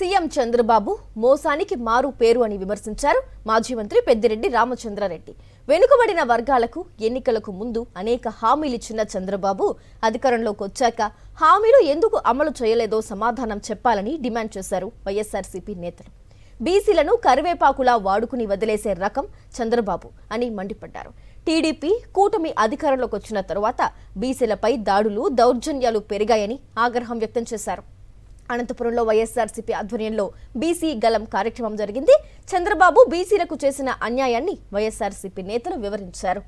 CM Chandrababu మోసానికి మారు పేరు అని విమర్శించారు మాజీ మంత్రి పెద్దిరెడ్డి రామచంద్రారెడ్డి. వెనుకబడిన వర్గాలకు ఎన్నికలకు ముందు అనేక హామీలిచ్చిన చంద్రబాబు అధికారంలోకి వచ్చాక హామీలు ఎందుకు అమలు చేయలేదో సమాధానం చెప్పాలని డిమాండ్ చేశారు వైఎస్ఆర్సీపీ నేతలు. బీసీలను కరివేపాకులా వాడుకుని వదిలేసే రకం చంద్రబాబు అని మండిపడ్డారు. టీడీపీ కూటమి అధికారంలోకి వచ్చిన తరువాత బీసీలపై దాడులు దౌర్జన్యాలు పెరిగాయని ఆగ్రహం వ్యక్తం చేశారు. అనంతపురంలో వైఎస్ఆర్సీపీ ఆధ్వర్యంలో బీసీ గలం కార్యక్రమం జరిగింది. చంద్రబాబు బీసీలకు చేసిన అన్యాయాన్ని వైఎస్ఆర్సీపీ నేతలు వివరించారు.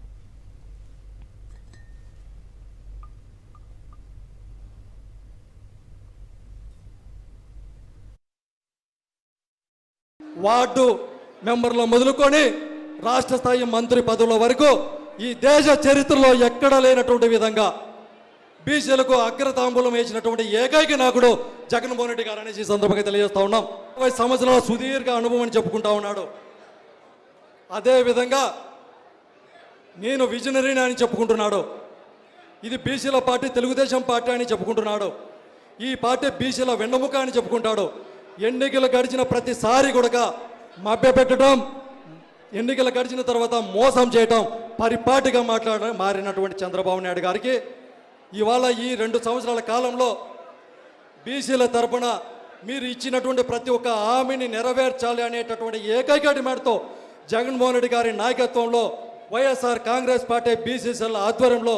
వార్డు మెంబర్ల మొదలుకొని రాష్ట్ర స్థాయి మంత్రి పదవుల వరకు ఈ దేశ చరిత్రలో ఎక్కడ లేనటువంటి విధంగా బీసీలకు అగ్రతాంబూలం వేసినటువంటి ఏకైక నాయకుడు జగన్మోహన్ రెడ్డి గారు అనేసి సందర్భంగా తెలియజేస్తా ఉన్నాం. 20 సంవత్సరాల సుదీర్ఘ అనుభవం అని చెప్పుకుంటా ఉన్నాడు. అదేవిధంగా నేను విజనరీని అని చెప్పుకుంటున్నాడు. ఇది బీసీల పార్టీ తెలుగుదేశం పార్టీ అని చెప్పుకుంటున్నాడు. ఈ పార్టీ బీసీల వెన్నెముక అని చెప్పుకుంటాడు. ఎన్నికలు గడిచిన ప్రతిసారి కూడా మభ్యపెట్టడం, ఎన్నికలు గడిచిన తర్వాత మోసం చేయటం పరిపాటిగా మారినటువంటి చంద్రబాబు నాయుడు గారికి ఇవాళ ఈ 2 సంవత్సరాల కాలంలో బీసీల తరపున మీరు ఇచ్చినటువంటి ప్రతి ఒక్క హామీని నెరవేర్చాలి అనేటటువంటి ఏకైక డిమాండ్తో జగన్మోహన్ రెడ్డి గారి నాయకత్వంలో వైఎస్ఆర్ కాంగ్రెస్ పార్టీ బీసీసీల ఆధ్వర్యంలో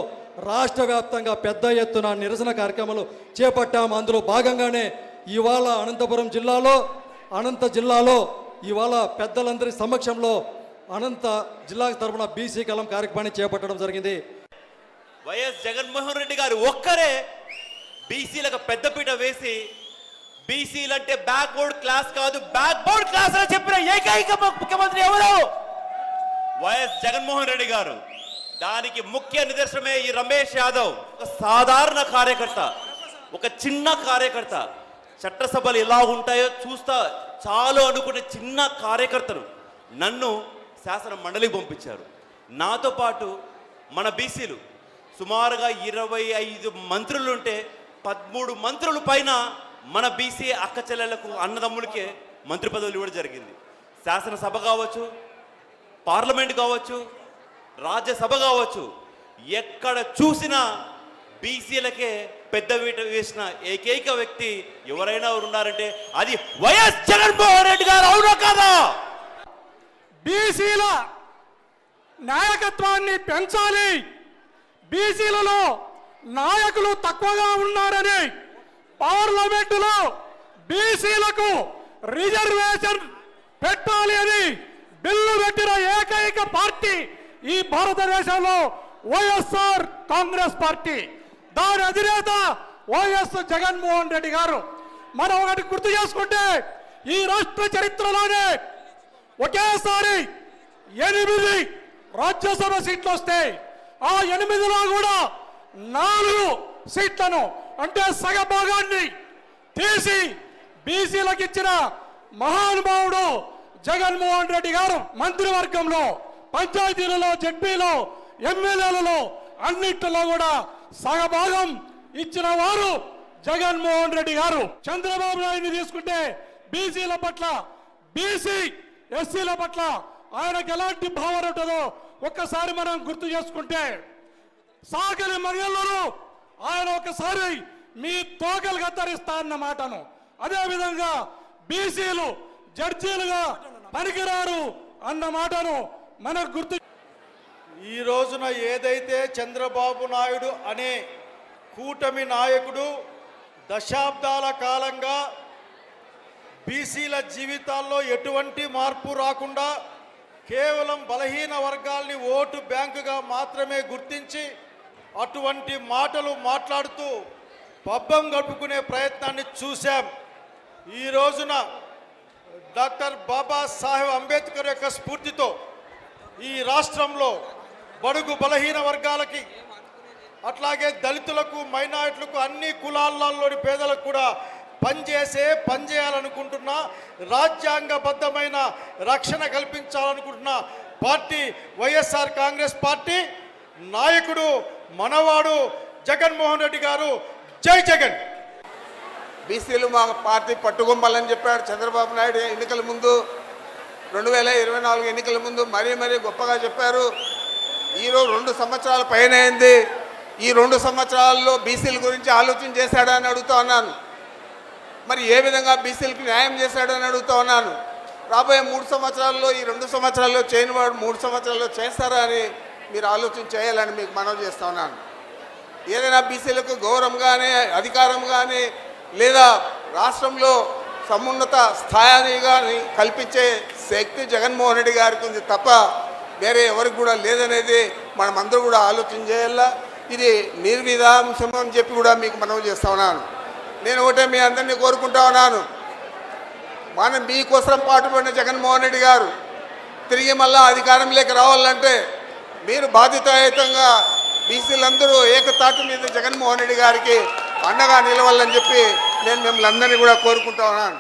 రాష్ట్ర వ్యాప్తంగా పెద్ద ఎత్తున నిరసన కార్యక్రమాలు చేపట్టాము. అందులో భాగంగానే ఇవాళ అనంతపురం జిల్లాలో ఇవాళ పెద్దలందరి సమక్షంలో అనంత జిల్లా తరపున బీసీ కలం కార్యక్రమాన్ని చేపట్టడం జరిగింది. వైఎస్ జగన్మోహన్ రెడ్డి గారు ఒక్కరే బీసీలకు పెద్దపీట వేసి బీసీలంటే బ్యాక్వర్డ్ క్లాస్ కాదు బ్యాక్బోర్డ్ క్లాస్ అని చెప్పిన ఏకైక ముఖ్యమంత్రి ఎవరు? వైఎస్ జగన్మోహన్ రెడ్డి గారు. దానికి ముఖ్య నిదర్శనమే ఈ రమేష్ యాదవ్. ఒక సాధారణ కార్యకర్త, ఒక చిన్న కార్యకర్త. చట్టసభలు ఎలా ఉంటాయో చూస్తా చాలు అనుకునే చిన్న కార్యకర్తను నన్ను శాసన మండలికి పంపించారు. నాతో పాటు మన బీసీలు సుమారుగా 25 మంత్రులుంటే 13 మంత్రుల పైన మన బీసీ అక్క చెల్లెళ్లకు అన్నదమ్ములకే మంత్రి పదవులు ఇవ్వడం జరిగింది. శాసనసభ కావచ్చు, పార్లమెంట్ కావచ్చు, రాజ్యసభ కావచ్చు, ఎక్కడ చూసినా బీసీలకే పెద్దపీట వేసిన ఏకైక వ్యక్తి ఎవరైనా ఉన్నారంటే అది వైఎస్ జగన్మోహన్ రెడ్డి గారు. అవునా కాదా? బీసీల నాయకత్వాన్ని పెంచాలి, బీసీలలో నాయకులు తక్కువగా ఉన్నారని పార్లమెంటులో బీసీలకు రిజర్వేషన్ పెట్టాలి అని బిల్లు పెట్టిన ఏకైక పార్టీ ఈ భారతదేశంలో వైఎస్ఆర్ కాంగ్రెస్ పార్టీ. దాని అధినేత వైఎస్ జగన్మోహన్ రెడ్డి గారు. మనం ఒకటి గుర్తు చేసుకుంటే ఈ రాష్ట్ర చరిత్రలోనే ఒకేసారి 8 రాజ్యసభ సీట్లు వస్తాయి. ఆ 8లో కూడా 4 సీట్లను అంటే సగభాగాన్ని తీసి బీసీలకు ఇచ్చిన మహానుభావుడు జగన్మోహన్ రెడ్డి గారు. మంత్రివర్గంలో, పంచాయతీలలో, జడ్పీలో, ఎమ్మెల్యేలలో అన్నింటిలో కూడా సగభాగం ఇచ్చిన వారు జగన్మోహన్ రెడ్డి గారు. చంద్రబాబు నాయుడిని తీసుకుంటే బీసీల పట్ల, బీసీ ఎస్సీల పట్ల ఆయనకు ఎలాంటి భావన ఉంటుందో ఒక్కసారి మనం గుర్తు చేసుకుంటే సాగలి మర్యాదలను ఆయన ఒకసారి మీ తోకలు కత్తరిస్తా అన్న మాటను, అదేవిధంగా బీసీలు జడ్జీలుగా పనికిరారు అన్న మాటను మనకు గుర్తు. ఈ రోజున ఏదైతే చంద్రబాబు నాయుడు అనే కూటమి నాయకుడు దశాబ్దాల కాలంగా బీసీల జీవితాల్లో ఎటువంటి మార్పు రాకుండా కేవలం బలహీన వర్గాల్ని ఓటు బ్యాంకుగా మాత్రమే గుర్తించి అటువంటి మాటలు మాట్లాడుతూ పబ్బం గడుపుకునే ప్రయత్నాన్ని చూశాం. ఈ రోజున డాక్టర్ బాబాసాహెబ్ అంబేద్కర్ యొక్క స్ఫూర్తితో ఈ రాష్ట్రంలో బడుగు బలహీన వర్గాలకి, అట్లాగే దళితులకు, మైనారిటీలకు, అన్ని కులాల్లోని పేదలకు కూడా పనిచేయాలనుకుంటున్న, రాజ్యాంగబద్ధమైన రక్షణ కల్పించాలనుకుంటున్న పార్టీ వైఎస్ఆర్ కాంగ్రెస్ పార్టీ. నాయకుడు మనవాడు జగన్మోహన్ రెడ్డి గారు. జై జగన్. బీసీలు మా పార్టీ పట్టుకొమ్మాలని చెప్పాడు చంద్రబాబు నాయుడు ఎన్నికల ముందు. 2024 ఎన్నికల ముందు మరీ గొప్పగా చెప్పారు. ఈరోజు 2 సంవత్సరాల పైన అయింది. ఈ 2 సంవత్సరాల్లో బీసీల గురించి ఆలోచన చేశాడని అడుగుతా ఉన్నాను. మరి ఏ విధంగా బీసీలకు న్యాయం చేశాడని అడుగుతా ఉన్నాను. రాబోయే 3 సంవత్సరాల్లో ఈ 2 సంవత్సరాల్లో చేయని వాడు 3 సంవత్సరాల్లో చేస్తారా అని మీరు ఆలోచన చేయాలని మీకు మనవి చేస్తా ఉన్నాను. ఏదైనా బీసీలకు గౌరవం కానీ అధికారం కానీ లేదా రాష్ట్రంలో సమున్నత స్థాయిని కానీ కల్పించే శక్తి జగన్మోహన్ రెడ్డి గారికి ఉంది తప్ప వేరే ఎవరికి కూడా లేదనేది మనం అందరూ కూడా ఆలోచన చేయాలా. ఇది నిర్విధాంశం అని చెప్పి కూడా మీకు మనవి చేస్తా ఉన్నాను. నేను ఒకటే మీ అందరినీ కోరుకుంటా ఉన్నాను, మనం మీకోసం పాటుపడిన జగన్మోహన్ రెడ్డి గారు తిరిగి మళ్ళా అధికారంలోకి రావాలంటే మీరు బాధ్యతాయుతంగా బీసీలందరూ ఏకతాటి మీద జగన్మోహన్ రెడ్డి గారికి అండగా నిలవాలని చెప్పి నేను మిమ్మల్ని అందరినీ కూడా కోరుకుంటా ఉన్నాను.